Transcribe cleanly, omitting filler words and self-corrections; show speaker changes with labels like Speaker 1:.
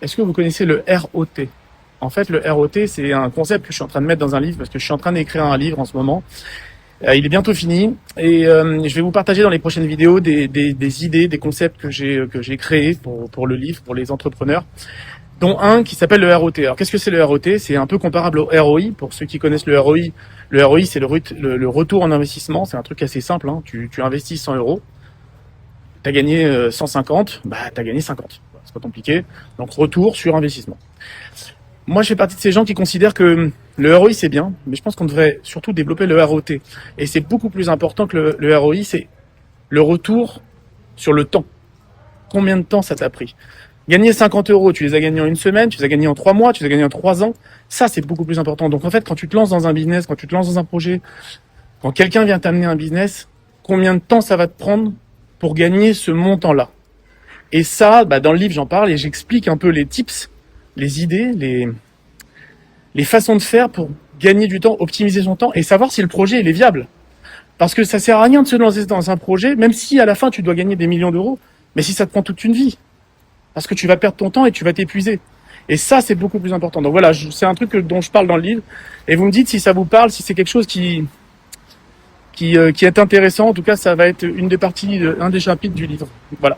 Speaker 1: Est-ce que vous connaissez le ROT? En fait, le ROT, c'est un concept que je suis en train de mettre dans un livre parce que je suis en train d'écrire un livre en ce moment. Il est bientôt fini et je vais vous partager dans les prochaines vidéos des idées, des concepts que j'ai créés pour le livre, pour les entrepreneurs, dont un qui s'appelle le ROT. Alors, qu'est-ce que c'est le ROT? C'est un peu comparable au ROI. Pour ceux qui connaissent le ROI, c'est le retour en investissement. C'est un truc assez simple, hein. Tu investis 100 euros, tu as gagné 150, bah tu as gagné 50. C'est pas compliqué. Donc, retour sur investissement. Moi, je fais partie de ces gens qui considèrent que le ROI, c'est bien, mais je pense qu'on devrait surtout développer le ROT. Et c'est beaucoup plus important que le ROI, c'est le retour sur le temps. Combien de temps ça t'a pris? Gagner 50 euros, tu les as gagnés en une semaine, tu les as gagnés en 3 mois, tu les as gagnés en 3 ans. Ça, c'est beaucoup plus important. Donc, en fait, quand tu te lances dans un business, quand tu te lances dans un projet, quand quelqu'un vient t'amener un business, combien de temps ça va te prendre pour gagner ce montant-là? Et ça, dans le livre, j'en parle et j'explique un peu les tips, les idées, les façons de faire pour gagner du temps, optimiser son temps et savoir si le projet il est viable. Parce que ça sert à rien de se lancer dans un projet, même si à la fin tu dois gagner des millions d'euros, mais si ça te prend toute une vie. Parce que tu vas perdre ton temps et tu vas t'épuiser. Et ça, c'est beaucoup plus important. Donc voilà, c'est un truc dont je parle dans le livre. Et vous me dites si ça vous parle, si c'est quelque chose qui est intéressant. En tout cas, ça va être une des parties, un des chapitres du livre. Voilà.